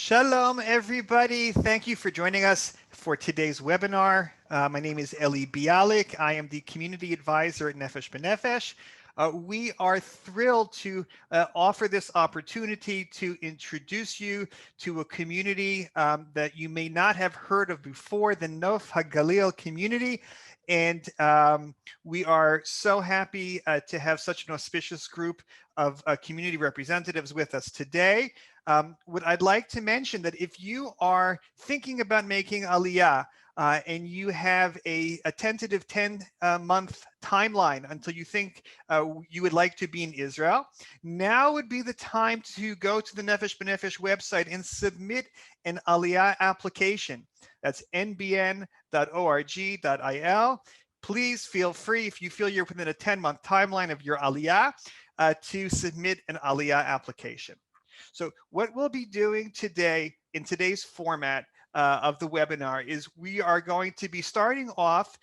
Shalom, everybody. Thank you for joining us for today's webinar. My name is Eli Bialik. I am the Community Advisor at Nefesh B'Nefesh. We are thrilled to offer this opportunity to introduce you to a community that you may not have heard of before, the Nof HaGalil community. And we are so happy to have such an auspicious group of community representatives with us today. What I'd like to mention that if you are thinking about making Aliyah and you have a tentative 10-month timeline until you think you would like to be in Israel, now would be the time to go to the Nefesh B'Nefesh website and submit an Aliyah application. That's nbn.org.il. Please feel free, if you feel you're within a 10-month timeline of your Aliyah, to submit an Aliyah application. So what we'll be doing today in today's format of the webinar is we are going to be starting off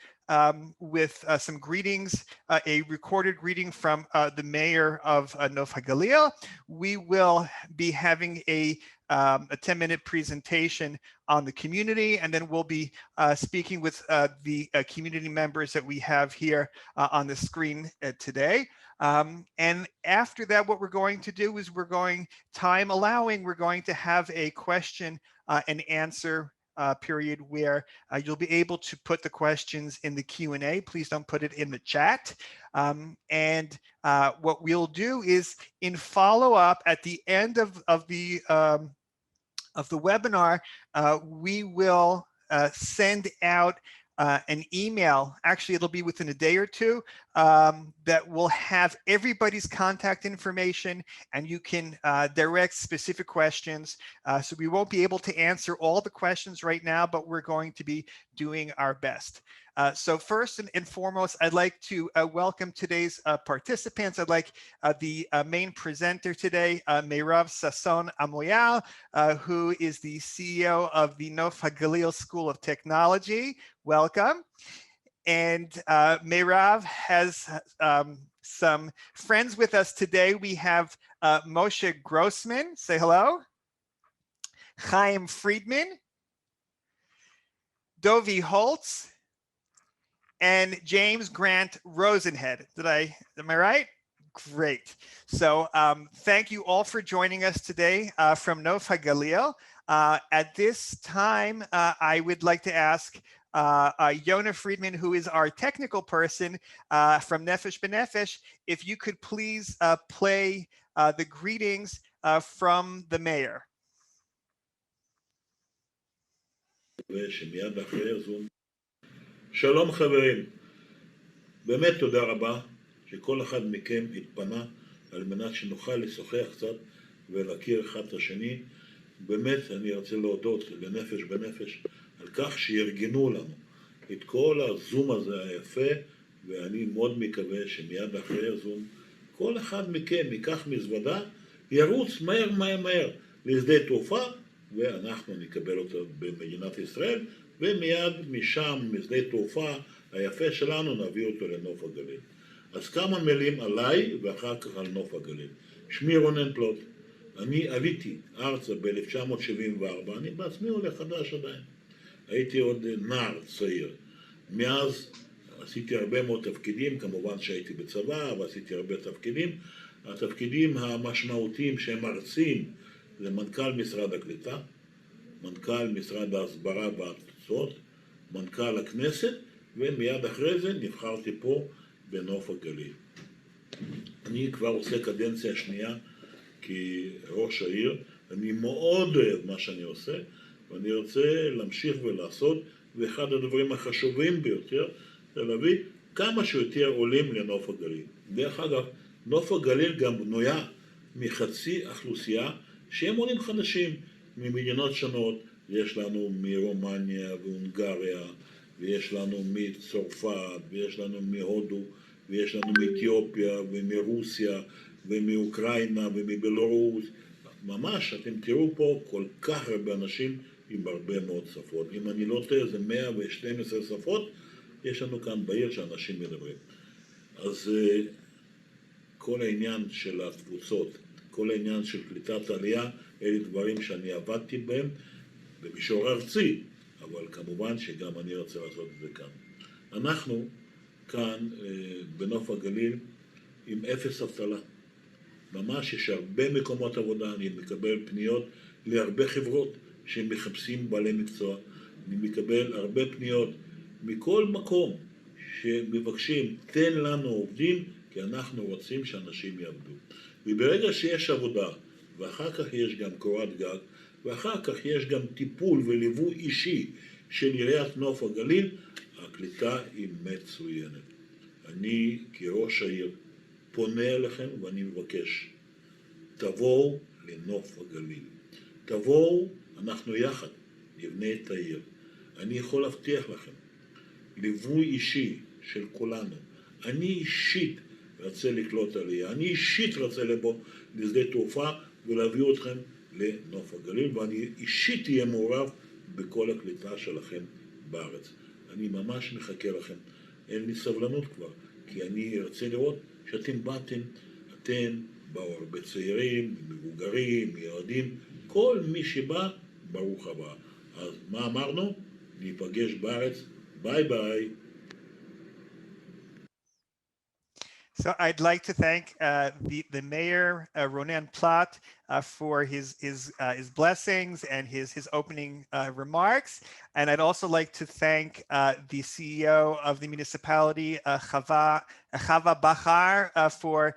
with some greetings, a recorded greeting from the mayor of Nof HaGalil. We will be having a 10-minute presentation on the community, and then we'll be speaking with the community members that we have here on the screen today. And after that, what we're going to do is time allowing, we're going to have a question and answer period where you'll be able to put the questions in the Q&A. Please don't put it in the chat. And what we'll do is in follow-up at the end of the webinar, we will send out an email. Actually, it'll be within a day or two that will have everybody's contact information, and you can direct specific questions. So we won't be able to answer all the questions right now, but we're going to be doing our best. So first and foremost, I'd like to welcome today's participants. I'd like the main presenter today, Meirav Sasson Amoyal, who is the CEO of the Nof HaGalil School of Technology. Welcome. And Meirav has some friends with us today. We have Moshe Grossman, say hello. Chaim Friedman, Dovi Holtz, and James Grant Rosenhead. Am I right? Great. So thank you all for joining us today from Nof HaGalil. At this time, I would like to ask Yona Friedman, who is our technical person from Nefesh B'Nefesh, if you could please play the greetings from the mayor. שלום חברים, באמת תודה רבה שכל אחד מכם התפנה על מנת שנוכל לשוחח קצת ולהכיר אחד את השני. באמת אני רוצה להודות לנפש בנפש על כך שארגנו לנו את כל הזום הזה היפה, ואני מאוד מקווה שמיד אחרי הזום כל אחד מכם ייקח מזוודה, ירוץ מהר לשדה תעופה, ואנחנו נקבל אותו במדינת ישראל, ומיד משם, משדה תעופה היפה שלנו, נביא אותו לנוף הגליל. אז כמה מילים עליי ואחר כך על נוף הגליל. שמי רונן פלוט, אני עליתי ארצה ב-1974, אני בעצמי עולה חדש עדיין. הייתי עוד נער צעיר. מאז עשיתי הרבה מאוד תפקידים, כמובן שהייתי בצבא, אבל עשיתי הרבה תפקידים. התפקידים המשמעותיים שהם ארציים זה מנכ"ל משרד הקליטה, מנכ"ל משרד ההסברה והתפוצות, מנכ"ל הכנסת, ומיד אחרי זה נבחרתי פה בנוף הגליל. אני כבר עושה קדנציה שנייה כראש העיר, אני מאוד אוהב מה שאני עושה, ואני רוצה להמשיך ולעשות, ואחד הדברים החשובים ביותר זה להביא כמה שיותר עולים לנוף הגליל. דרך אגב, נוף הגליל גם בנויה מחצי אוכלוסייה שהם עולים חדשים ממדינות שונות. יש לנו מרומניה והונגריה, ויש לנו מצרפת, ויש לנו מהודו, ויש לנו מאתיופיה ומרוסיה ומאוקראינה ומבלרוס. ממש, אתם תראו פה כל כך הרבה אנשים עם הרבה מאוד שפות. אם אני לא טועה, זה 112 שפות יש לנו כאן בעיר שאנשים מדברים. אז כל העניין של התפוצות כל העניין של קליטת עלייה, אלה דברים שאני עבדתי בהם במישור ארצי, אבל כמובן שגם אני רוצה לעשות את זה כאן. אנחנו כאן בנוף הגליל עם אפס אבטלה. ממש יש הרבה מקומות עבודה, אני מקבל פניות להרבה חברות שמחפשים בעלי מקצוע. אני מקבל הרבה פניות מכל מקום שמבקשים, תן לנו עובדים, כי אנחנו רוצים שאנשים יעבדו. וברגע שיש עבודה, ואחר כך יש גם קורת גג, ואחר כך יש גם טיפול וליווי אישי של עיריית נוף הגליל, הקליטה היא מצוינת. אני כראש העיר פונה אליכם ואני מבקש, תבואו לנוף הגליל. תבואו, אנחנו יחד נבנה את העיר. אני יכול להבטיח לכם, ליווי אישי של כולנו. אני אישית רוצה לקלוט עלייה, אני אישית רוצה לבוא לשדה תעופה ולהביא אתכם לנוף הגליל, ואני אישית אהיה מעורב בכל הקליטה שלכם בארץ. אני ממש מחכה לכם. אין לי סבלנות כבר, כי אני רוצה לראות שאתם באתם, אתם באו הרבה צעירים, מבוגרים, ילדים, כל מי שבא, ברוך הבא. אז מה אמרנו? ניפגש בארץ. ביי ביי. So I'd like to thank the mayor, Ronan Platt, for his blessings and his opening remarks. And I'd also like to thank the CEO of the municipality, Chava Bachar, for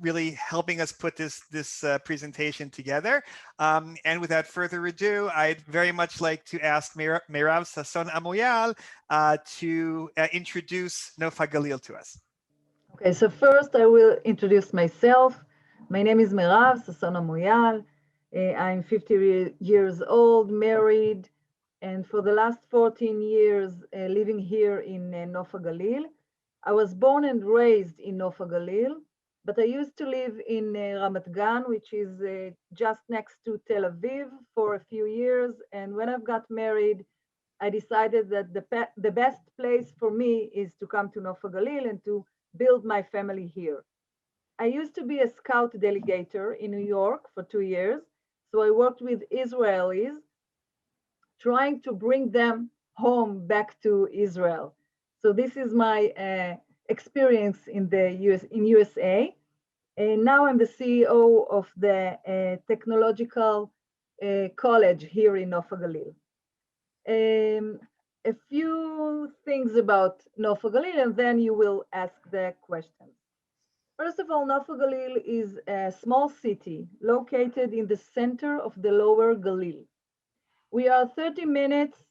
really helping us put this presentation together. And without further ado, I'd very much like to ask Meirav Sasson Amoyal to introduce Nof HaGalil to us. Okay, so first I will introduce myself. My name is Meirav Sasson Amoyal. I'm 50 years old, married, and for the last 14 years living here in Nof HaGalil. I was born and raised in Nof HaGalil, but I used to live in Ramat Gan, which is just next to Tel Aviv, for a few years. And when I got married, I decided that the best place for me is to come to Nof HaGalil and to build my family here. I used to be a scout delegator in New York for 2 years. So I worked with Israelis, trying to bring them home back to Israel. So this is my experience in USA. And now I'm the CEO of the Technological College here in Nof HaGalil. A few things about Nof HaGalil, and then you will ask the questions. First of all, Nof HaGalil is a small city located in the center of the Lower Galil. We are 30 minutes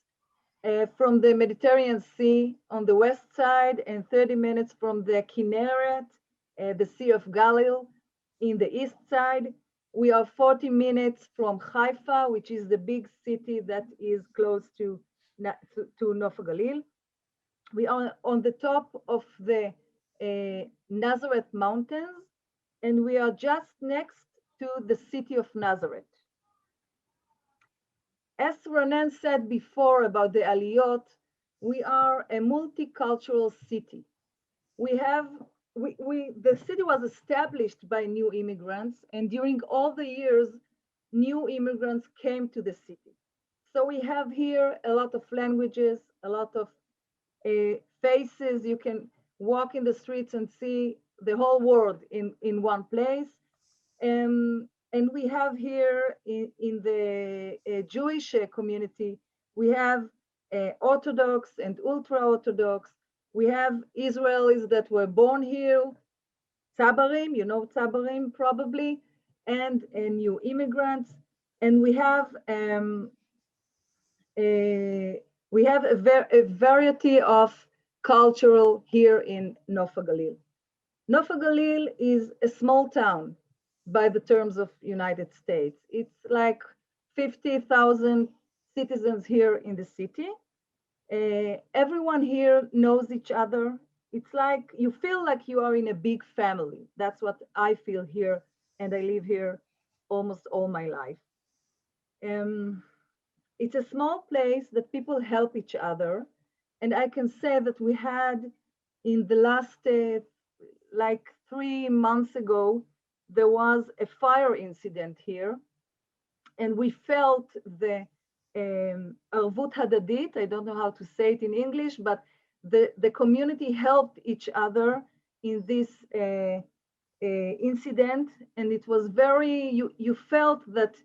from the Mediterranean Sea on the west side and 30 minutes from the Kinneret, the Sea of Galil, in the east side. We are 40 minutes from Haifa, which is the big city that is close to Nof HaGalil. We are on the top of the Nazareth Mountains, and we are just next to the city of Nazareth. As Ronen said before about the Aliyot, we are a multicultural city. The city was established by new immigrants, and during all the years, new immigrants came to the city. So we have here a lot of languages, a lot of faces. You can walk in the streets and see the whole world in one place. And we have here in the Jewish community, we have Orthodox and ultra-Orthodox. We have Israelis that were born here, Tzabarim, you know Tzabarim probably, and new immigrants. And we have a variety of cultural here in Nof HaGalil. Nof HaGalil is a small town by the terms of United States. It's like 50,000 citizens here in the city. Everyone here knows each other. It's like you feel like you are in a big family. That's what I feel here, and I live here almost all my life. It's a small place that people help each other. And I can say that we had in the last, like 3 months ago, there was a fire incident here, and we felt the arvut hadadit. I don't know how to say it in English, but the community helped each other in this incident, and it was very, you felt that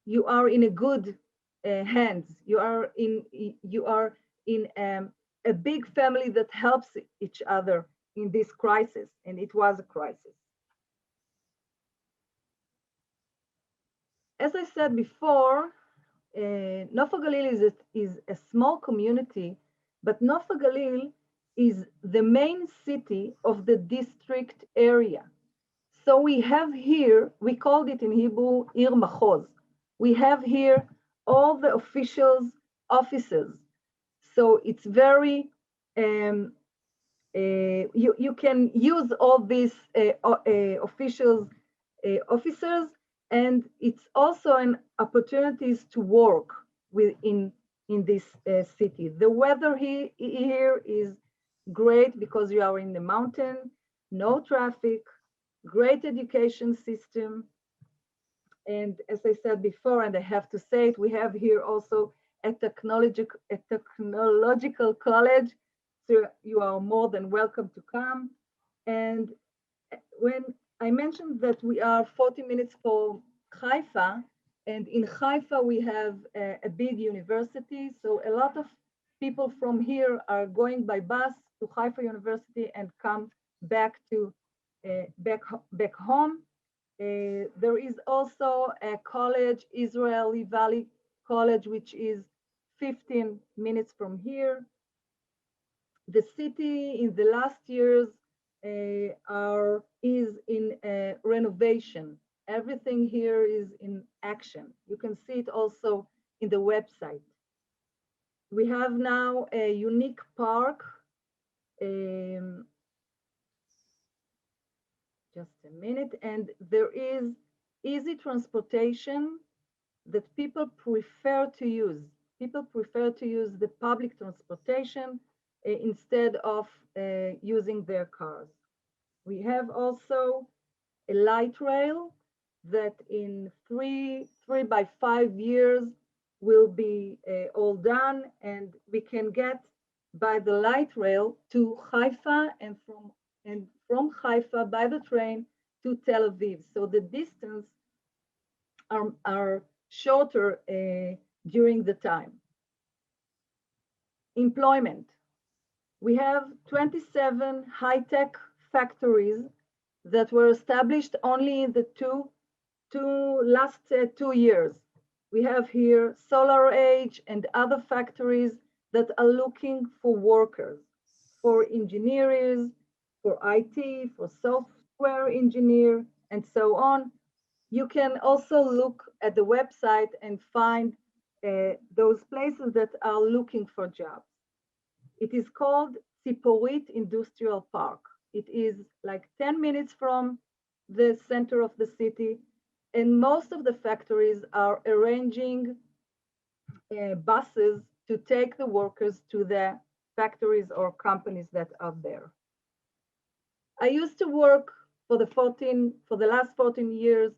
you are in a good hands. You are in a big family that helps each other in this crisis, and it was a crisis. As I said before, Nof HaGalil is a small community, but Nof HaGalil is the main city of the district area. So we have here, we called it in Hebrew, Ir Machoz. We have here all the officials' offices. So it's very, you can use all these officials, officers, and it's also an opportunities to work in this city. The weather here is great because you are in the mountain, no traffic, great education system. And as I said before, and I have to say it, we have here also a technological college. So you are more than welcome to come. And when I mentioned that we are 40 minutes from Haifa, and in Haifa we have a big university. So a lot of people from here are going by bus to Haifa University and come back to back home. There is also a college, Israeli Valley College, which is 15 minutes from here. The city in the last years is in renovation. Everything here is in action. You can see it also in the website. We have now a unique park. Just a minute, and there is easy transportation that people prefer to use. People prefer to use the public transportation instead of using their cars. We have also a light rail that in three by 5 years will be all done, and we can get by the light rail to Haifa, and from Haifa by the train to Tel Aviv. So the distance are shorter during the time. Employment. We have 27 high-tech factories that were established only in the last 2 years. We have here Solar Age and other factories that are looking for workers, for engineers, for IT, for software engineer, and so on. You can also look at the website and find those places that are looking for jobs. It is called Tziporit Industrial Park. It is like 10 minutes from the center of the city, and most of the factories are arranging buses to take the workers to the factories or companies that are there. I used to work for the last 14 years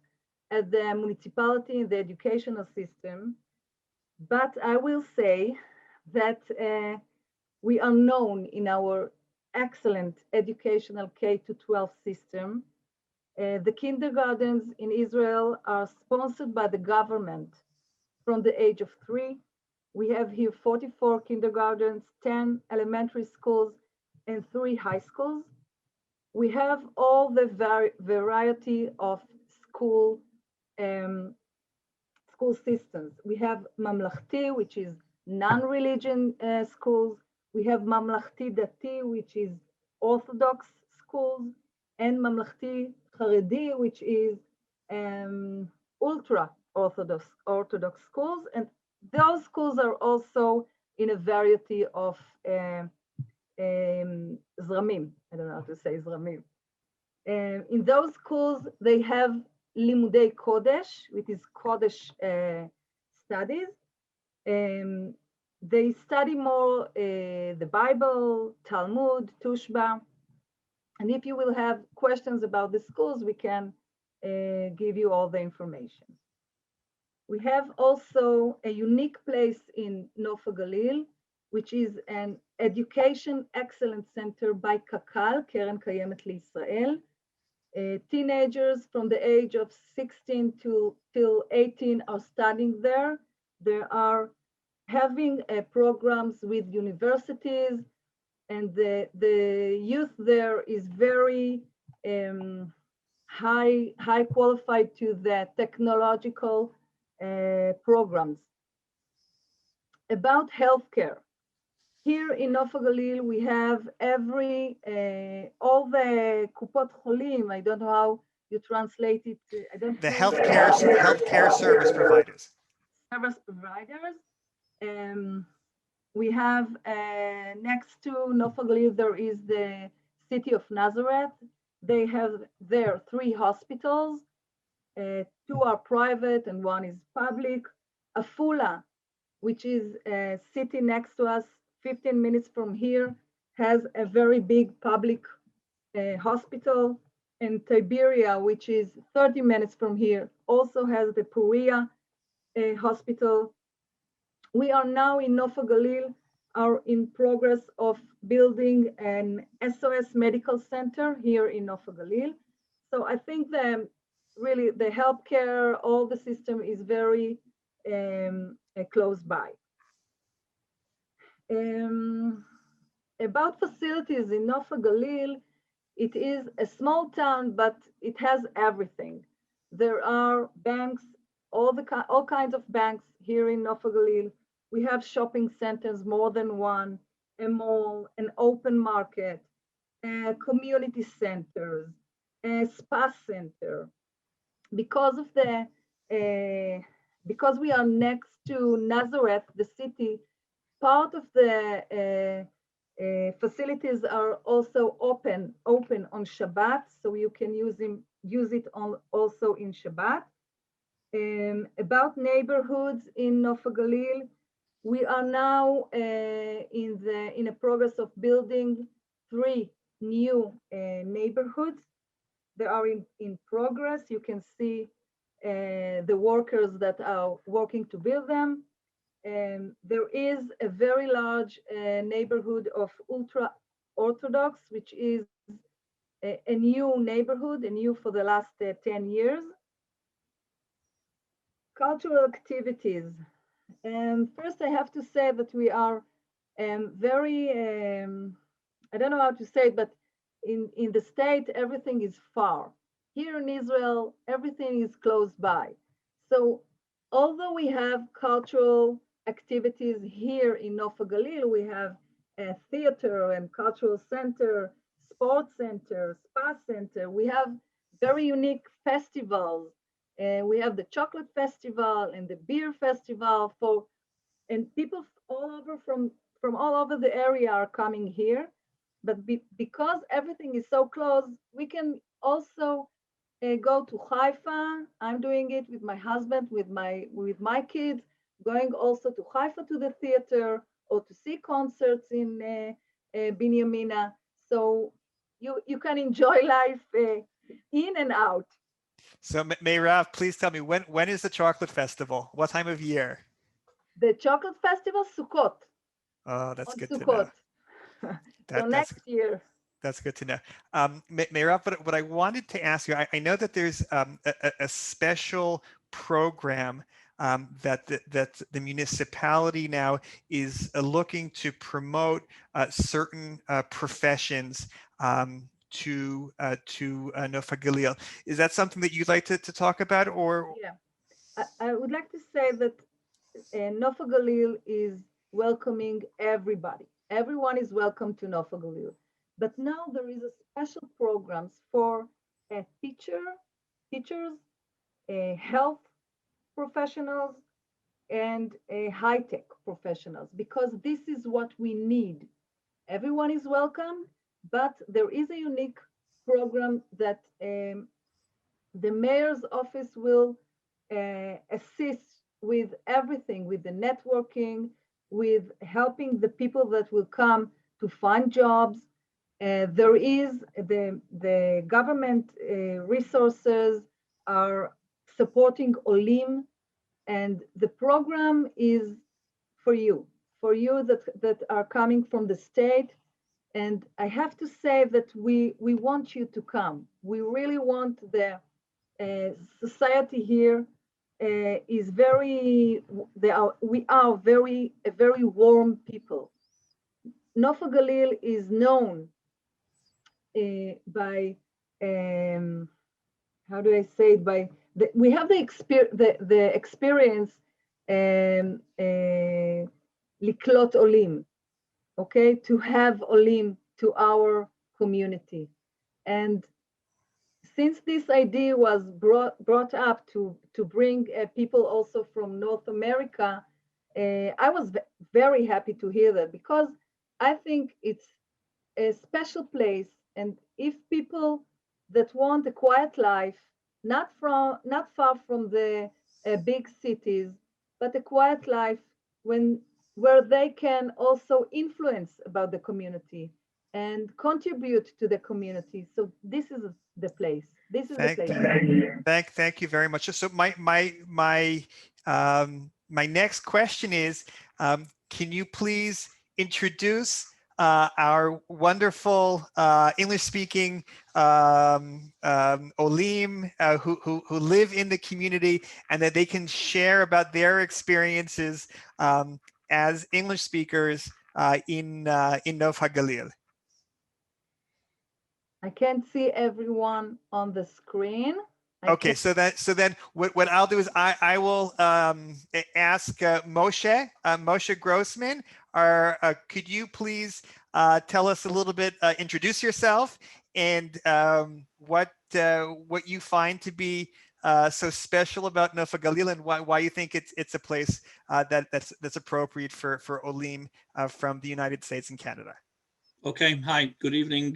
at the municipality in the educational system, but I will say that we are known in our excellent educational K-12 system. The kindergartens in Israel are sponsored by the government from the age of 3. We have here 44 kindergartens, 10 elementary schools, and 3 high schools. We have all the variety of school systems. We have Mamlachti, which is non-religion schools. We have Mamlachti Dati, which is Orthodox schools, and Mamlachti Haredi, which is ultra Orthodox schools. And those schools are also in a variety of zramim. I don't know how to say zramim. In those schools, they have Limudei Kodesh, which is Kodesh studies. They study more the Bible, Talmud, Tushba. And if you will have questions about the schools, we can give you all the information. We have also a unique place in Nof HaGalil, which is an education excellence center by קק"ל, קרן קיימת לישראל. Teenagers from the age of 16 till 18 are studying there. They are having programs with universities, and the youth there is very high qualified to the technological programs. About healthcare, here in Nof HaGalil we have all the kupot cholim. I don't know how you translate it. I don't The know healthcare service providers. Service providers. We have next to Nof HaGalil there is the city of Nazareth. They have there 3 hospitals. 2 are private and 1 is public. Afula, which is a city next to us, 15 minutes from here, has a very big public hospital. And Tiberia, which is 30 minutes from here, also has the Perea hospital. We are now in Nof HaGalil, are in progress of building an SOS medical center here in Nof HaGalil. So I think really the healthcare, all the system is very close by. About facilities in Nof HaGalil, it is a small town, but it has everything. There are banks, all kinds of banks here in Nof HaGalil. We have shopping centers, more than 1, a mall, an open market, community centers, a spa center. Because we are next to Nazareth, the city, part of the facilities are also open on Shabbat, so you can use it also in Shabbat. About neighborhoods in Nof HaGalil, we are now in a progress of building 3 new neighborhoods. They are in progress. You can see the workers that are working to build them. There is a very large neighborhood of ultra-Orthodox, which is a new neighborhood, new for the last 10 years. Cultural activities. First, I have to say that we are very, I don't know how to say it, but in the state, everything is far. Here in Israel, everything is close by. So although we have cultural activities here in Nof HaGalil, we have a theater and cultural center, sports center, spa center. We have very unique festivals. We have the chocolate festival and the beer festival and people all over from all over the area are coming here. But because everything is so close, we can also go to Haifa. I'm doing it with my husband, with my kids, going also to Haifa to the theater or to see concerts in Binyamina. So you can enjoy life in and out. So Meirav, please tell me, when is the chocolate festival? What time of year? The chocolate festival, Sukkot. Oh, that's good Sukkot. To know. So next year. That's good to know. Meirav, what I wanted to ask you, I know that there's a special program that the municipality now is looking to promote certain professions to Nof HaGalil. Is that something that you'd like to talk about, or? Yeah, I would like to say that Nof HaGalil is welcoming everybody. Everyone is welcome to Nof HaGalil. But now there is a special programs for teachers, health professionals, and high-tech professionals, because this is what we need. Everyone is welcome, but there is a unique program that the mayor's office will assist with everything, with the networking, with helping the people that will come to find jobs. There is the government resources are supporting Olim, and the program is for you that are coming from the state. And I have to say that we want you to come. We really want the society here is very, we are a very warm people. Naf HaGalil is known by, how do I say it, we have the experience liklot Olim, okay, to have Olim to our community. And since this idea was brought up to bring people also from North America, I was very happy to hear that, because I think it's a special place. And if people that want a quiet life, not far from the big cities, but a quiet life where they can also influence about the community and contribute to the community. So this is the place. This is the place. Thank you very much. So my next question is, can you please introduce our wonderful English-speaking Olim who live in the community, and that they can share about their experiences as English speakers in Naf HaGalil. I can't see everyone on the screen. Okay, so then what I'll do is I will ask Moshe Grossman, could you please tell us a little bit, introduce yourself, and what you find to be so special about Naf HaGalil, and why you think it's a place that's appropriate for Olim from the United States and Canada. Okay, hi, good evening,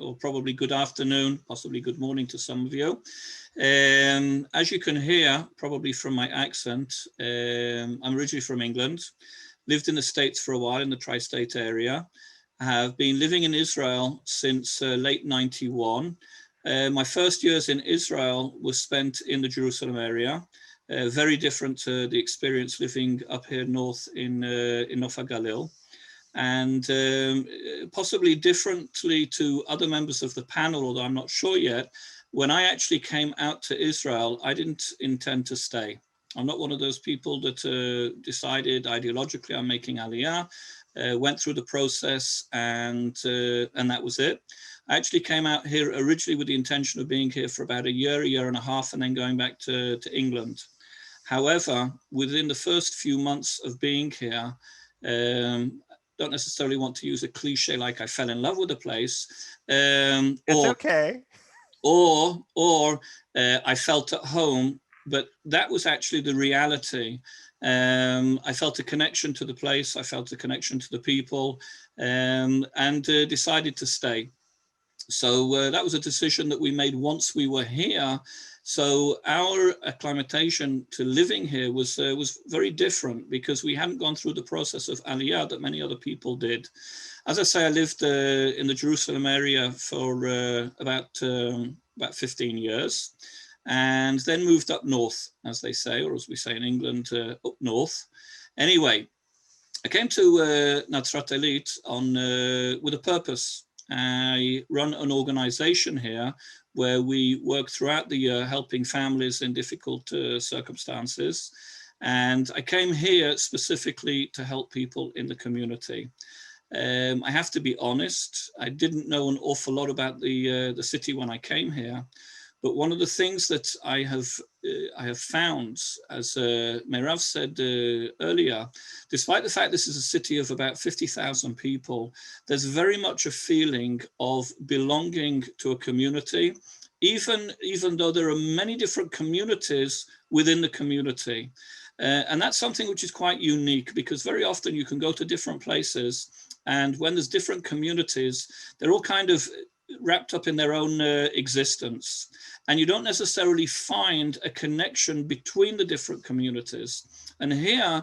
or probably good afternoon, possibly good morning to some of you. As you can hear, probably from my accent, I'm originally from England, lived in the States for a while in the tri-state area. I have been living in Israel since late 91. My first years in Israel was spent in the Jerusalem area, very different to the experience living up here north in Naf HaGalil. And possibly differently to other members of the panel, although I'm not sure yet, when I actually came out to Israel, I didn't intend to stay. I'm not one of those people that decided ideologically I'm making Aliyah, went through the process, and that was it. I actually came out here originally with the intention of being here for about a year and a half, and then going back to England. However, within the first few months of being here, don't necessarily want to use a cliche like I fell in love with the place. It's okay. Or I felt at home, but that was actually the reality. I felt a connection to the place, I felt a connection to the people, and decided to stay. So that was a decision that we made once we were here. So our acclimatization to living here was very different, because we hadn't gone through the process of Aliyah that many other people did. As I say, I lived in the Jerusalem area for about 15 years, and then moved up north, as they say, or as we say in England, up north. Anyway, I came to Nazrat Eilit with a purpose. I run an organization here where we work throughout the year helping families in difficult circumstances. And I came here specifically to help people in the community. I have to be honest, I didn't know an awful lot about the city when I came here. But one of the things that I have found, as Meirav said earlier, despite the fact this is a city of about 50,000 people, there's very much a feeling of belonging to a community, even though there are many different communities within the community. And that's something which is quite unique, because very often you can go to different places, and when there's different communities, they're all kind of wrapped up in their own existence. And you don't necessarily find a connection between the different communities. And here,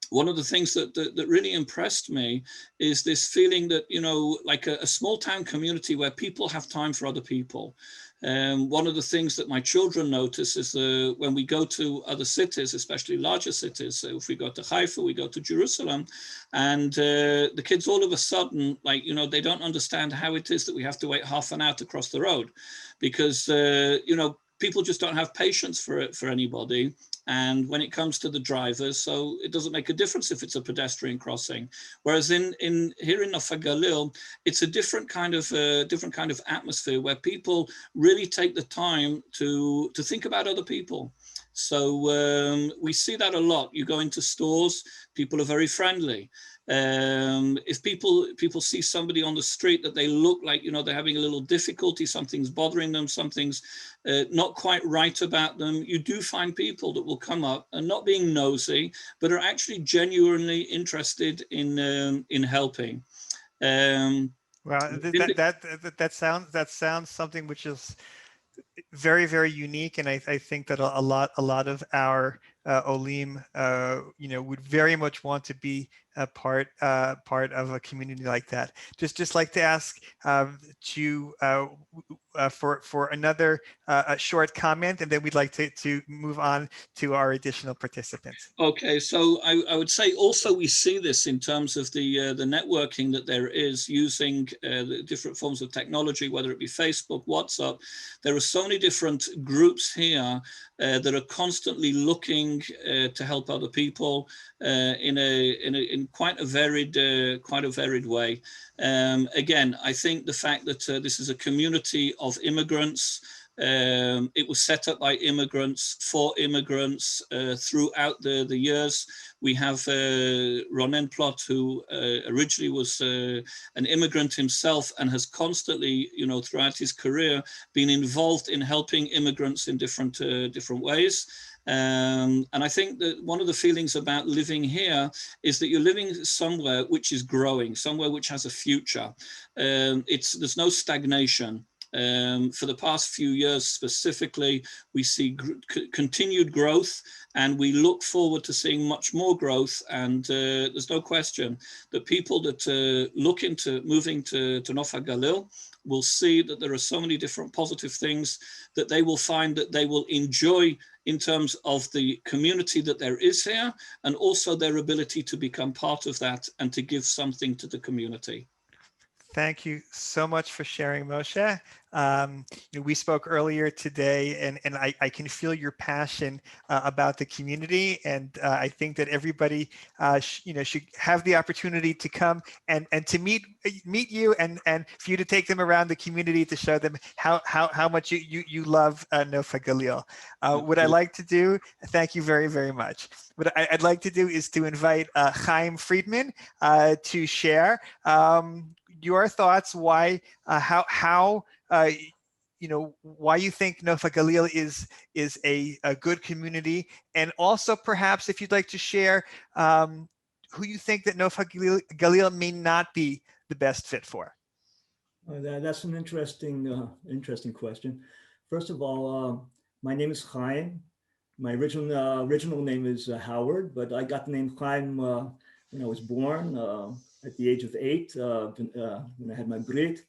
one of the things that really impressed me is this feeling that, you know, like a small town community where people have time for other people. One of the things that my children notice is when we go to other cities, especially larger cities, so if we go to Haifa, we go to Jerusalem, and the kids all of a sudden, like, you know, they don't understand how it is that we have to wait half an hour to cross the road, because, you know, people just don't have patience for anybody. And when it comes to the drivers, so it doesn't make a difference if it's a pedestrian crossing. Whereas here in HaGalil, it's a different kind of atmosphere where people really take the time to think about other people. So we see that a lot. You go into stores, people are very friendly. If people see somebody on the street that they look like, you know, they're having a little difficulty, something's bothering them, something's not quite right about them, you do find people that will come up and not being nosy, but are actually genuinely interested in helping. Well, that sounds something which is very, very unique, and I think that a lot of our Olim, you know, would very much want to be a part of a community like that. Just like to ask for another short comment, and then we'd like to move on to our additional participants. Okay, so I would say also we see this in terms of the networking that there is using the different forms of technology, whether it be Facebook, WhatsApp. There are so many different groups here that are constantly looking to help other people in quite a varied way. Again, I think the fact that this is a community of immigrants. It was set up by immigrants for immigrants throughout the years. We have Ronen Plot, who originally was an immigrant himself and has constantly, you know, throughout his career, been involved in helping immigrants in different ways. And I think that one of the feelings about living here is that you're living somewhere which is growing, somewhere which has a future. There's no stagnation. For the past few years specifically, we see continued growth, and we look forward to seeing much more growth. And there's no question that people that look into moving to Nof HaGalil will see that there are so many different positive things that they will find that they will enjoy in terms of the community that there is here, and also their ability to become part of that and to give something to the community. Thank you so much for sharing, Moshe. You know, we spoke earlier today, and I can feel your passion about the community, and I think that everybody, you know, should have the opportunity to come and to meet you, and for you to take them around the community to show them how much you love Nof HaGalil. What I like to do, thank you very, very much. What I'd like to do is to invite Chaim Friedman to share your thoughts, why, how, you know, why you think Nof HaGalil is a good community, and also perhaps if you'd like to share who you think that Nof HaGalil may not be the best fit for. That's an interesting question. First of all, my name is Chaim. My original name is Howard, but I got the name Chaim when I was born at the age of 8, when I had my brit.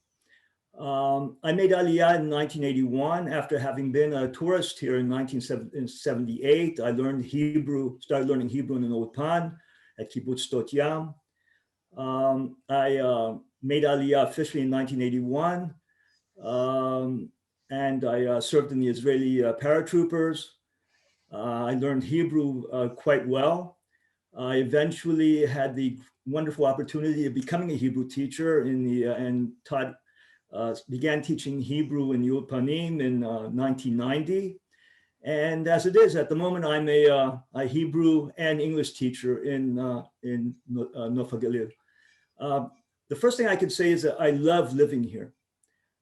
I made Aliyah in 1981 after having been a tourist here in 1978. I started learning Hebrew in an Ulpan at kibbutz Sdot Yam. I made Aliyah officially in 1981, and I served in the Israeli paratroopers. I learned Hebrew quite well. I eventually had the wonderful opportunity of becoming a Hebrew teacher and began teaching Hebrew in the Ulpanim in 1990. And as it is, at the moment, I'm a Hebrew and English teacher in Nof HaGalil. The first thing I could say is that I love living here.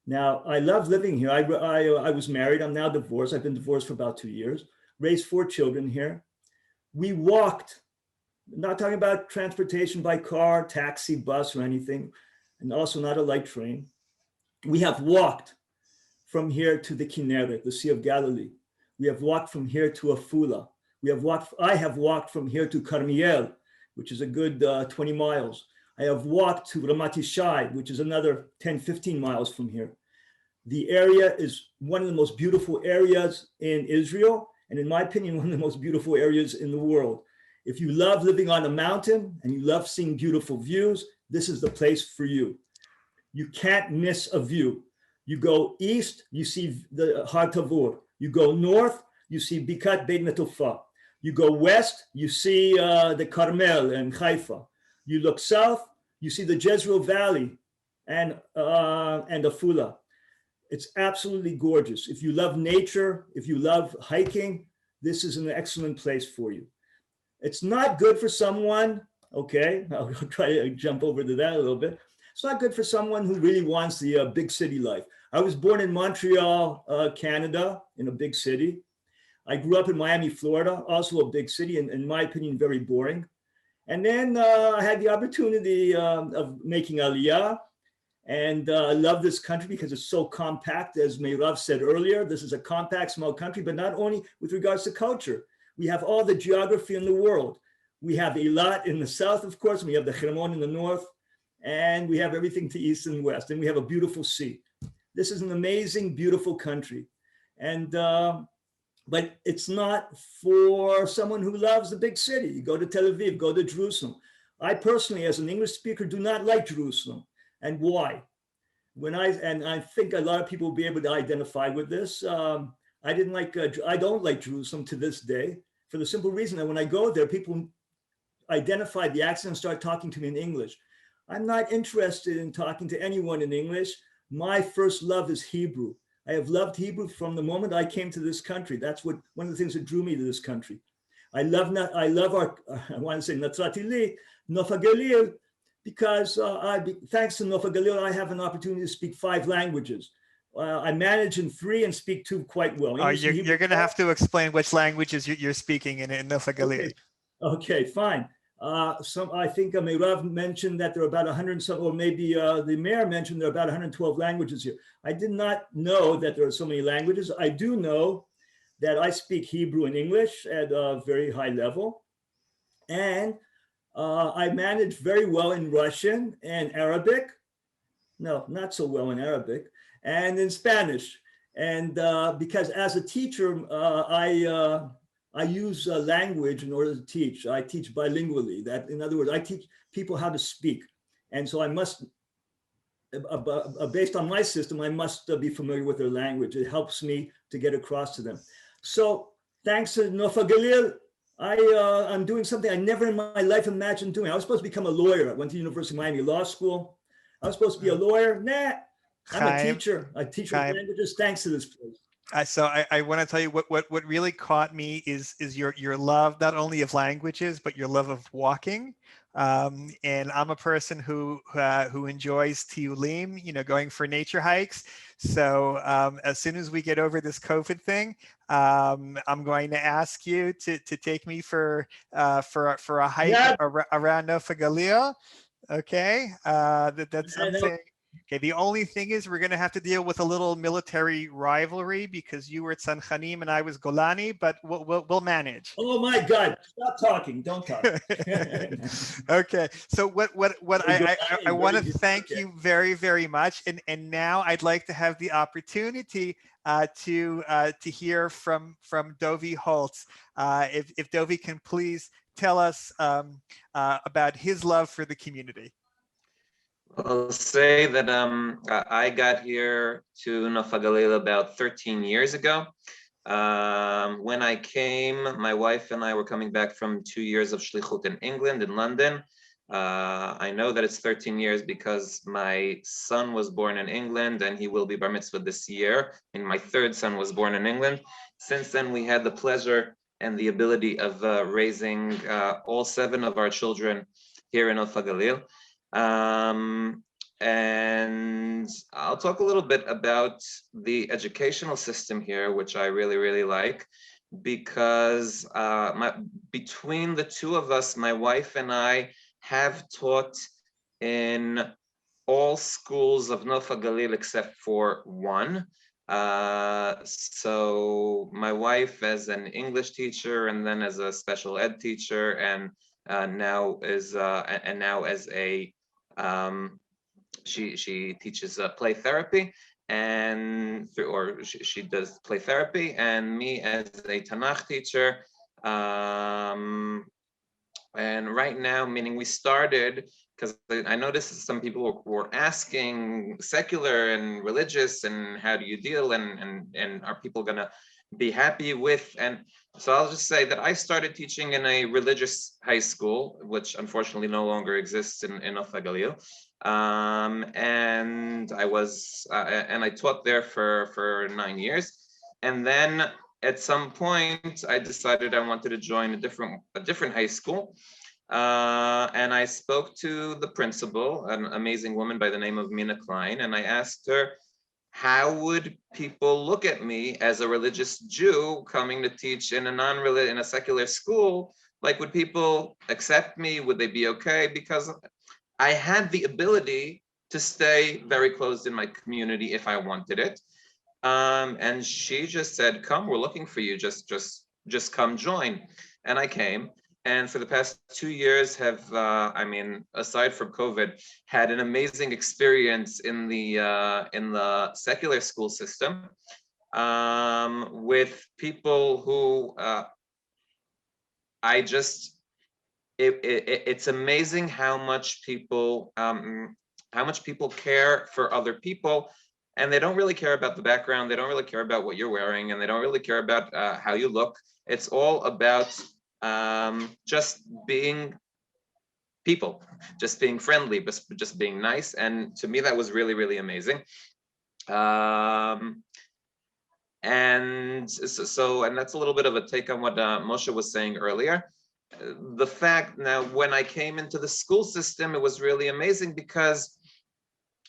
Now, I love living here. I was married. I'm now divorced. I've been divorced for about 2 years. Raised 4 children here. We walked. Not talking about transportation by car, taxi, bus, or anything, and also not a light train. We have walked from here to the Kinneret, the Sea of Galilee. We have walked from here to Afula. I have walked from here to Carmiel, which is a good 20 miles. I have walked to Ramat Yishai, which is another 10, 15 miles from here. The area is one of the most beautiful areas in Israel, and in my opinion, one of the most beautiful areas in the world. If you love living on a mountain and you love seeing beautiful views, this is the place for you. You can't miss a view. You go east, you see the Har Tavur. You go north, you see Bikat Beit Netofa. You go west, you see the Carmel and Haifa. You look south, you see the Jezreel Valley and Afula. It's absolutely gorgeous. If you love nature, if you love hiking, this is an excellent place for you. It's not good for someone, okay, I'll try to jump over to that a little bit. It's not good for someone who really wants the big city life. I was born in Montreal, Canada, in a big city. I grew up in Miami, Florida, also a big city, and in my opinion, very boring. And then I had the opportunity of making Aliyah, and I love this country because it's so compact. As Meirav said earlier, this is a compact, small country, but not only with regards to culture. We have all the geography in the world. We have Eilat in the south, of course, and we have the Hermon in the north, and we have everything to east and west, and we have a beautiful sea. This is an amazing, beautiful country. And but it's not for someone who loves the big city. You go to Tel Aviv, go to Jerusalem. I personally, as an English speaker, do not like Jerusalem. And why? And I think a lot of people will be able to identify with this. I don't like Jerusalem to this day, for the simple reason that when I go there, people identify the accent and start talking to me in English. I'm not interested in talking to anyone in English. My first love is Hebrew. I have loved Hebrew from the moment I came to this country. That's one of the things that drew me to this country. I want to say Natzrat Ili, Nof HaGalil, because thanks to Nof HaGalil, I have an opportunity to speak 5 languages. I manage in 3 and speak 2 quite well. You're going to have to explain which languages you're speaking in Nof HaGalil. Okay, fine. I think Meirav mentioned that there are about 100, or maybe the mayor mentioned there are about 112 languages here. I did not know that there are so many languages. I do know that I speak Hebrew and English at a very high level. And I manage very well in Russian and Arabic. No, not so well in Arabic, and in Spanish. And because as a teacher, I use language in order to teach. I teach bilingually. That, in other words, I teach people how to speak. And so I must, based on my system, I must be familiar with their language. It helps me to get across to them. So thanks to Nof HaGalil, I'm doing something I never in my life imagined doing. I was supposed to become a lawyer. I went to University of Miami Law School. I was supposed to be a lawyer. Nah, I'm a teacher. I teach languages thanks to this place. So I want to tell you what really caught me is your love, not only of languages, but your love of walking. And I'm a person who enjoys tiyulim, going for nature hikes. So as soon as we get over this COVID thing, I'm going to ask you to take me for a hike around Nof HaGalil. Okay, that's something. Okay, the only thing is we're going to have to deal with a little military rivalry because you were Tzanchanim and I was Golani, but we'll manage. Oh my God! Stop talking! Don't talk. Okay, so what I want to thank you very, very much, and now I'd like to have the opportunity to hear from Dovi Holtz. If Dovi can please tell us about his love for the community. I'll say that I got here to Nof HaGalil about 13 years ago. When I came, my wife and I were coming back from 2 years of shlichut in England, in London. I know that it's 13 years because my son was born in England and he will be bar mitzvah this year. And my 3rd son was born in England. Since then, we had the pleasure and the ability of raising all 7 of our children here in Nof HaGalil. And I'll talk a little bit about the educational system here, which I really, really like, because between the 2 of us, my wife and I have taught in all schools of Nof HaGalil except for 1. So my wife as an English teacher and then as a special ed teacher, and now as a she teaches play therapy, and she does play therapy, and me as a Tanakh teacher. And right now, meaning we started, because I noticed some people were asking secular and religious, and how do you deal, and are people gonna be happy with? And so I'll just say that I started teaching in a religious high school, which unfortunately no longer exists in HaGalil. And I was and I taught there for 9 years, and then at some point I decided I wanted to join a different high school, and I spoke to the principal, an amazing woman by the name of Mina Klein, and I asked her, how would people look at me as a religious Jew coming to teach in a secular school? Like, would people accept me? Would they be okay? Because I had the ability to stay very closed in my community if I wanted it. And she just said, come, we're looking for you, just come join. And I came, and for the past 2 years have, aside from COVID, had an amazing experience in the secular school system, with people who it's amazing how much people care for other people, and they don't really care about the background. They don't really care about what you're wearing, and they don't really care about how you look. It's all about just being people, just being friendly, just being nice. And to me, that was really, really amazing. And that's a little bit of a take on what Moshe was saying earlier. The fact now, when I came into the school system, it was really amazing because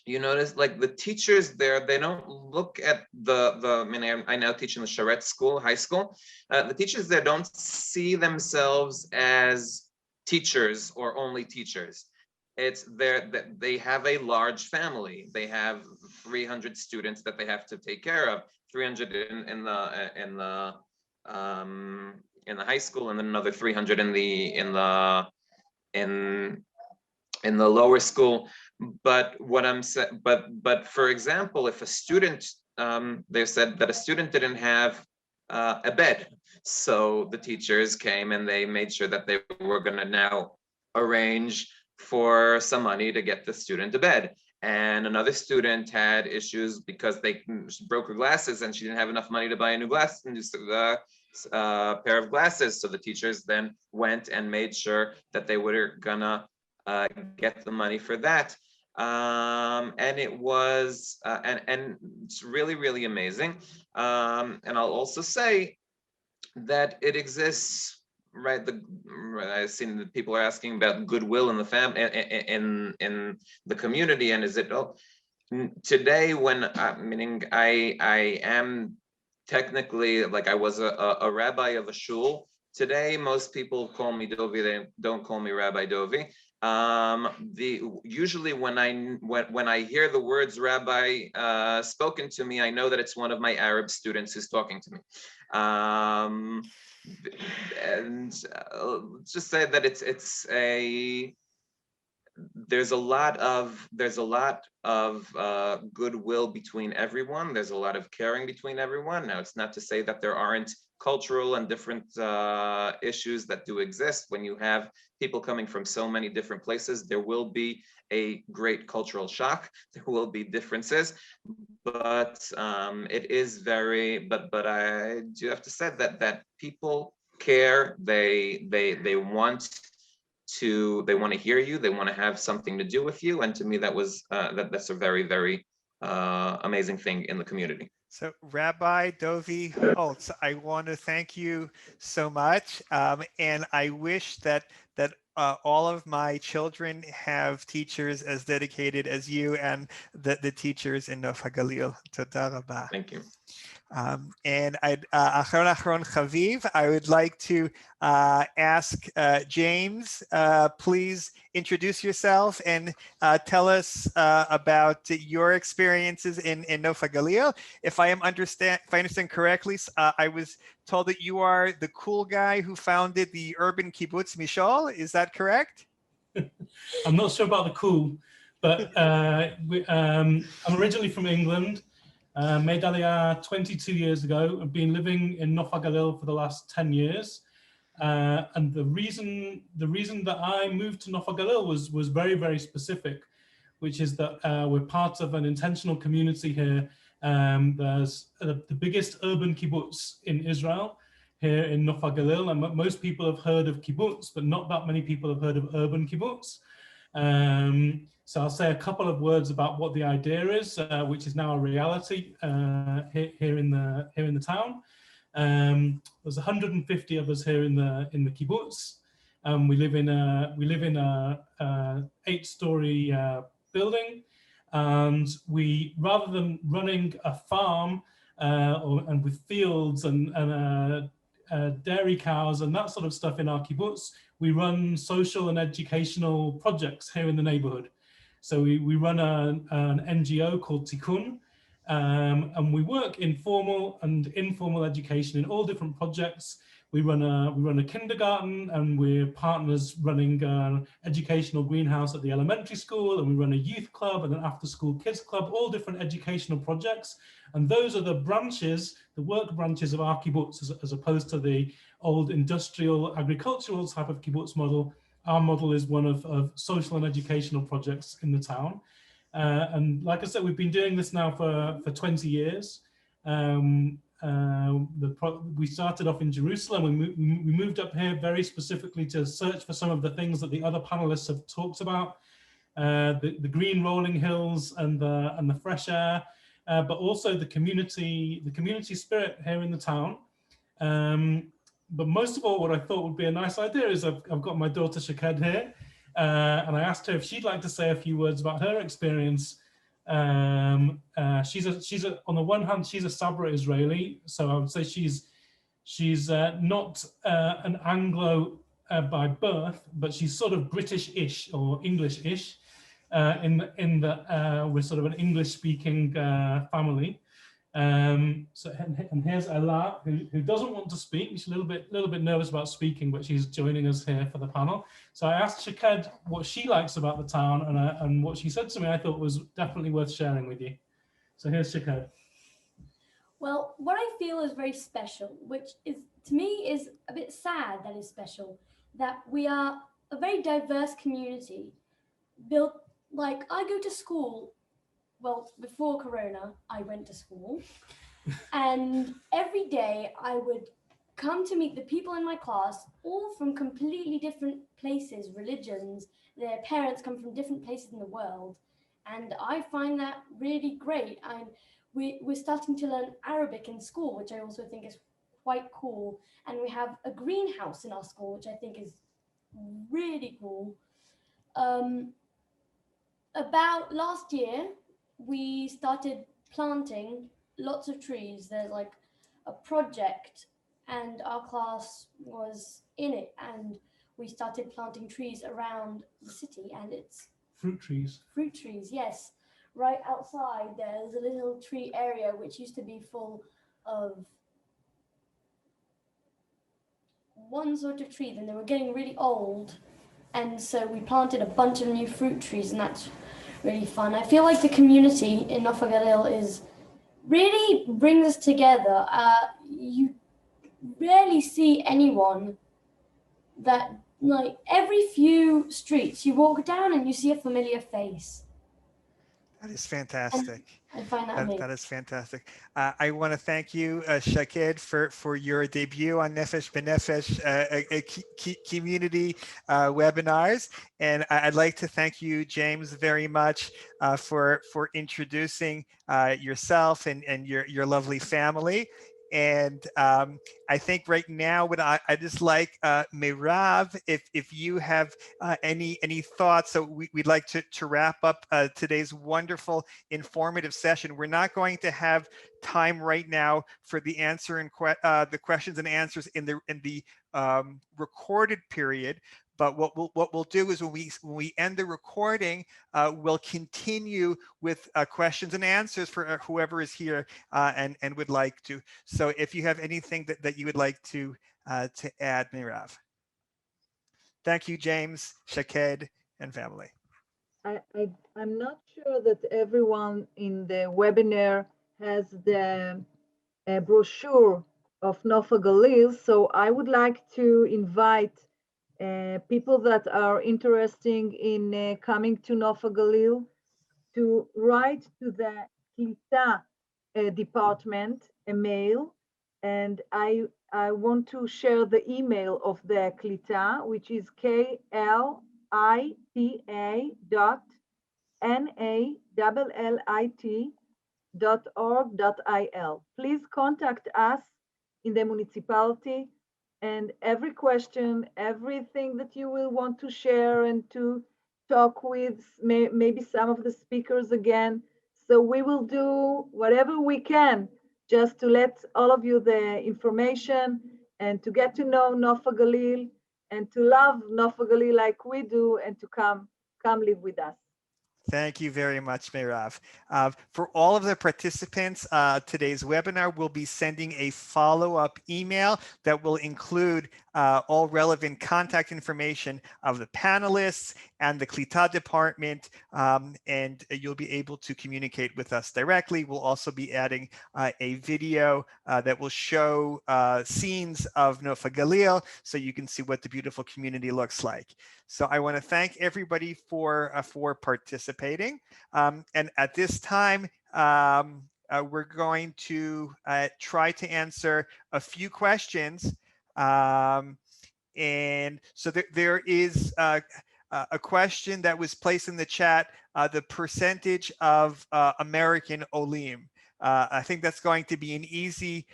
you notice, like, the teachers there, they don't look at I now teach in the Sharet school, high school. The teachers there don't see themselves as teachers or only teachers. It's that they have a large family. They have 300 students that they have to take care of. 300 in the high school, and then another 300 in the lower school. But what I'm saying, but for example, if a student, they said that a student didn't have a bed, so the teachers came and they made sure that they were going to now arrange for some money to get the student a bed. And another student had issues because they broke her glasses and she didn't have enough money to buy a new pair of glasses. So the teachers then went and made sure that they were gonna get the money for that. And it was, and it's really, really amazing. And I'll also say that it exists, right? I've seen that people are asking about goodwill in the family, in the community, and is it today when meaning I am technically, like, I was a rabbi of a shul. Today, most people call me Dovi. They don't call me Rabbi Dovi. Usually when I hear the words rabbi spoken to me, I know that it's one of my Arab students who's talking to me. And just say that there's a lot of goodwill between everyone. There's a lot of caring between everyone. Now, it's not to say that there aren't cultural and different issues that do exist. When you have people coming from so many different places, there will be a great cultural shock. There will be differences, but it is very. But I do have to say that people care. They want to hear you. They want to have something to do with you. And to me, that's a very, very amazing thing in the community. So Rabbi Dovi Holtz, I want to thank you so much. And I wish that all of my children have teachers as dedicated as you and the teachers in HaGalil. Toda rabah. Thank you. And Achron Chaviv, I would like to ask James, please introduce yourself and tell us about your experiences in Nov HaGalil. If I understand correctly, I was told that you are the cool guy who founded the urban kibbutz Mishol. Is that correct? I'm not sure about the cool, but I'm originally from England. Made Aliyah 22 years ago. I've been living in Nov HaGalil for the last 10 years. And the reason that I moved to Nov HaGalil was very, very specific, which is that we're part of an intentional community here. There's the biggest urban kibbutz in Israel here in Nov HaGalil. And most people have heard of kibbutz, but not that many people have heard of urban kibbutz. So I'll say a couple of words about what the idea is, which is now a reality here in the town. There's 150 of us here in the kibbutz. We live in a 8-story building, and we, rather than running a farm and with fields and dairy cows and that sort of stuff in our kibbutz, we run social and educational projects here in the neighborhood. So we run an NGO called Tikkun, and we work in formal and informal education in all different projects. We run a kindergarten, and we're partners running an educational greenhouse at the elementary school, and we run a youth club and an after-school kids club, all different educational projects. And those are the branches, the work branches of our kibbutz, as opposed to the old industrial agricultural type of kibbutz model. Our model is one of social and educational projects in the town. And like I said, we've been doing this now for 20 years. We started off in Jerusalem. We moved up here very specifically to search for some of the things that the other panelists have talked about, the green rolling hills and the fresh air, but also the community spirit here in the town. But most of all, what I thought would be a nice idea is I've got my daughter Shaked here, and I asked her if she'd like to say a few words about her experience. On the one hand, she's a Sabra Israeli, so I would say she's not an Anglo by birth, but she's sort of British-ish or English-ish in that we're sort of an English-speaking family. And here's Ella, who doesn't want to speak. She's a little bit nervous about speaking, but she's joining us here for the panel. So I asked Shaked what she likes about the town, and what she said to me I thought was definitely worth sharing with you. So here's Shaked. Well, what I feel is very special, which is to me is a bit sad that is special, that we are a very diverse community built, like I go to school. Well, before Corona, I went to school, and every day I would come to meet the people in my class, all from completely different places, religions. Their parents come from different places in the world, and I find that really great. We're starting to learn Arabic in school, which I also think is quite cool, and we have a greenhouse in our school, which I think is really cool. About last year, we started planting lots of trees. There's like a project, and our class was in it, and we started planting trees around the city, and it's fruit trees. Fruit trees, yes. Right outside there's a little tree area which used to be full of one sort of tree, then they were getting really old, and so we planted a bunch of new fruit trees, and that's really fun. I feel like the community in Nov HaGalil is really brings us together. You rarely see anyone that, like, every few streets you walk down and you see a familiar face. That is fantastic. I find that amazing. That is fantastic. I want to thank you, Shaked, for your debut on Nefesh B'Nefesh community webinars. And I'd like to thank you, James, very much for introducing yourself and your lovely family. And I think right now, what I just like, Meirav, if you have any thoughts, so we'd like to wrap up today's wonderful, informative session. We're not going to have time right now for the the questions and answers in the recorded period. But what we'll do is when we end the recording, we'll continue with questions and answers for whoever is here and would like to. So if you have anything that you would like to add, Meirav. Thank you, James, Shaked, and family. I'm not sure that everyone in the webinar has the brochure of Nov HaGalil, so I would like to invite people that are interested in coming to Nov HaGalil to write to the Klita department a mail, and I want to share the email of the Klita, which is klita.NALLIT.org.il. Please contact us in the municipality, and every question, everything that you will want to share and to talk with maybe some of the speakers again. So we will do whatever we can just to let all of you the information and to get to know Nov HaGalil and to love Nov HaGalil like we do, and to come live with us. Thank you very much, Meirav. For all of the participants, today's webinar will be sending a follow-up email that will include all relevant contact information of the panelists and the Klita department, and you'll be able to communicate with us directly. We'll also be adding a video that will show scenes of Nov HaGalil, so you can see what the beautiful community looks like. So I want to thank everybody for participating. And at this time, we're going to try to answer a few questions. And so there is a question that was placed in the chat, the percentage of American Olim. I think that's going to be an easy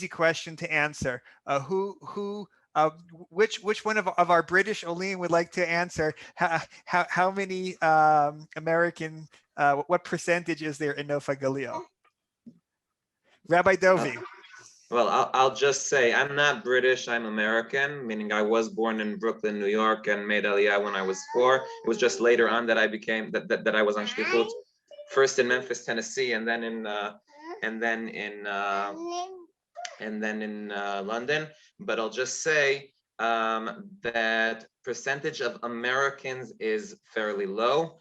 question to answer. Which one of our British Olim would like to answer? How many American, what percentage is there in Nov HaGalil? Rabbi Dovi. Well, I'll just say I'm not British, I'm American, meaning I was born in Brooklyn, New York, and made Aliyah when I was 4. It was just later on that I became, that I was on shlichut, first in Memphis, Tennessee, and then in London. But I'll just say that percentage of Americans is fairly low.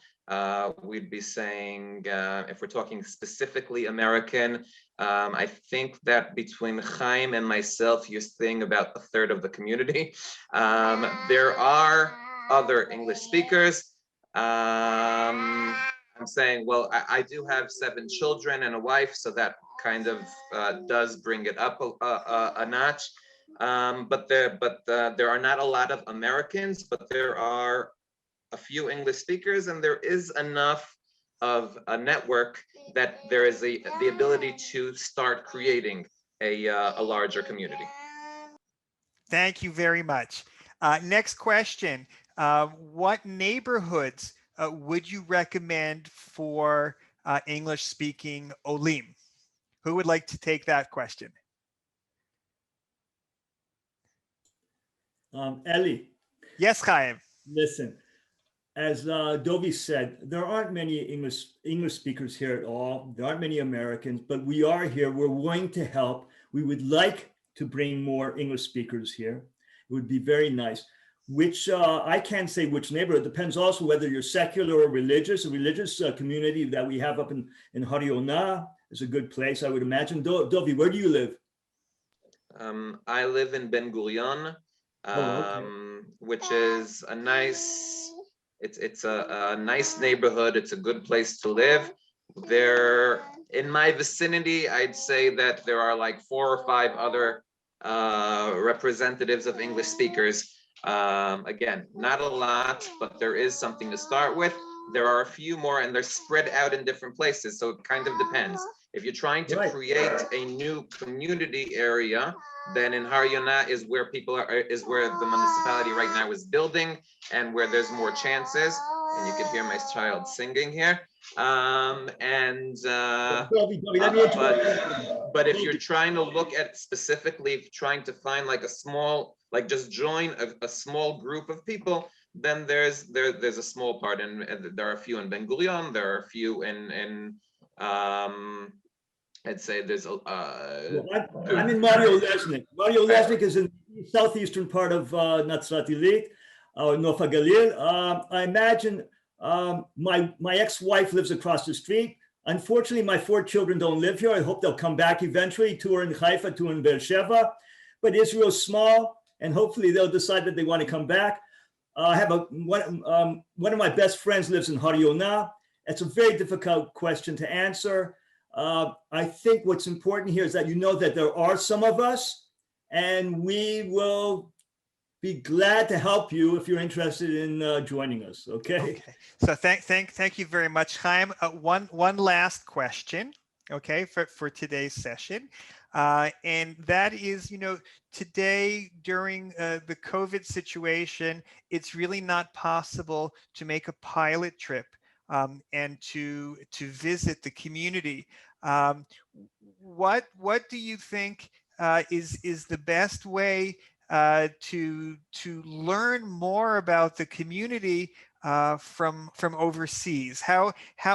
We'd be saying, if we're talking specifically American, I think that between Chaim and myself, you're seeing about a third of the community. There are other English speakers. I'm saying, well, I do have 7 children and a wife, so that kind of does bring it up a notch. But there are not a lot of Americans, but there are a few English speakers, and there is enough of a network that there is the ability to start creating a larger community. Thank you very much. Next question. What neighborhoods would you recommend for English-speaking Olim? Who would like to take that question? Eli. Yes, Chaim. Listen, as Dovi said, there aren't many English speakers here at all. There aren't many Americans, but we are here. We're willing to help. We would like to bring more English speakers here. It would be very nice. Which I can't say which neighborhood. It depends also whether you're secular or religious. A religious community that we have up in Har Yonah is a good place, I would imagine. Dovi, where do you live? I live in Ben Gurion, which is a nice. It's a nice neighborhood. It's a good place to live. There, in my vicinity, I'd say that there are like 4 or 5 other representatives of English speakers. Again, not a lot, but there is something to start with. There are a few more, and they're spread out in different places, so it kind of depends. If you're trying to create a new community area, then in Har Yonah is where people are, is where the municipality right now is building, and where there's more chances. And you can hear my child singing here. But if you're trying to look at specifically trying to find like a small, like just join a small group of people, then there's a small part, and there are a few in Ben Gurion, there are a few in I'd say there's a I'm in Mario Lesnik. Mario Lesnik is in the southeastern part of Natzat Illit, Nof HaGalil. I imagine my ex-wife lives across the street. Unfortunately, my 4 children don't live here. I hope they'll come back eventually. 2 are in Haifa, 2 in Beersheba. But Israel's small, and hopefully they'll decide that they want to come back. I have one of my best friends lives in Har Yonah. It's a very difficult question to answer. I think what's important here is that you know that there are some of us, and we will be glad to help you if you're interested in joining us. Okay. So thank you very much, Chaim. One last question, okay, for today's session, and that is, today during the COVID situation, it's really not possible to make a pilot trip and to visit the community. What do you think is the best way to learn more about the community from overseas?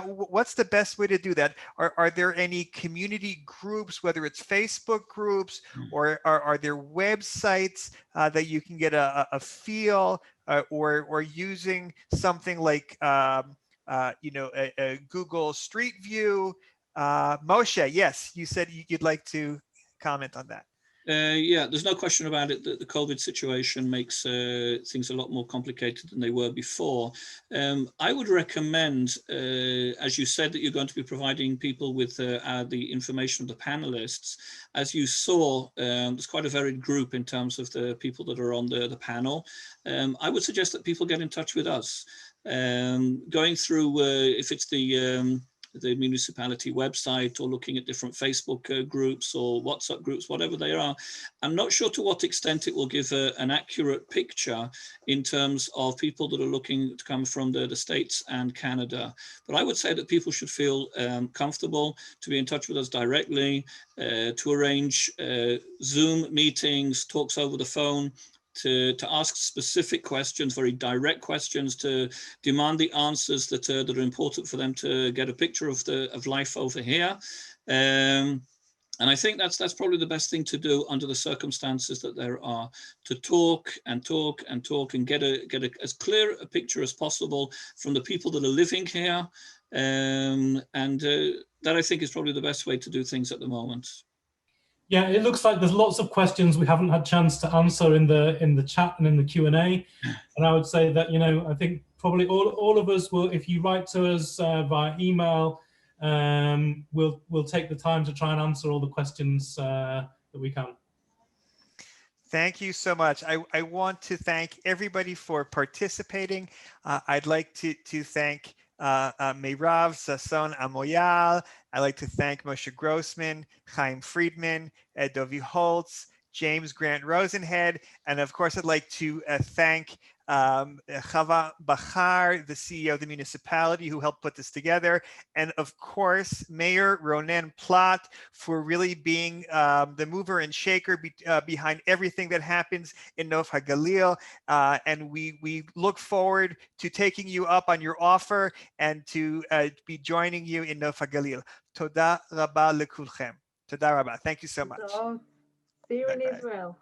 What's the best way to do that? Are there any community groups, whether it's Facebook groups, or are there websites that you can get a feel, or using something like a Google Street View? Moshe, yes, you said you'd like to comment on that. Yeah, there's no question about it that the COVID situation makes things a lot more complicated than they were before. I would recommend, as you said, that you're going to be providing people with the information of the panelists. As you saw, there's quite a varied group in terms of the people that are on the panel. I would suggest that people get in touch with us. Going through, if it's the municipality website, or looking at different Facebook groups or WhatsApp groups, whatever they are. I'm not sure to what extent it will give an accurate picture in terms of people that are looking to come from the States and Canada. But I would say that people should feel comfortable to be in touch with us directly, to arrange Zoom meetings, talks over the phone, to ask specific questions, very direct questions, to demand the answers that are important for them to get a picture of life over here. And I think that's probably the best thing to do under the circumstances that there are, to talk and talk and talk and get as clear a picture as possible from the people that are living here. That I think is probably the best way to do things at the moment. Yeah, it looks like there's lots of questions we haven't had a chance to answer in the chat and in the Q&A. And I would say that, I think probably all of us will, if you write to us via email, we'll take the time to try and answer all the questions that we can. Thank you so much. I want to thank everybody for participating. I'd like to thank Meirav Sasson Amoyal. I'd like to thank Moshe Grossman, Chaim Friedman, Dovi Holtz, James Grant Rosenhead, and of course I'd like to thank Chava Bachar, the CEO of the municipality, who helped put this together, and of course Mayor Ronen Platt for really being the mover and shaker behind everything that happens in Nof HaGalil, and we look forward to taking you up on your offer and to be joining you in Nof HaGalil. Toda rabba lekulchem. Toda rabba. Thank you so much. See you in Bye-bye. Israel.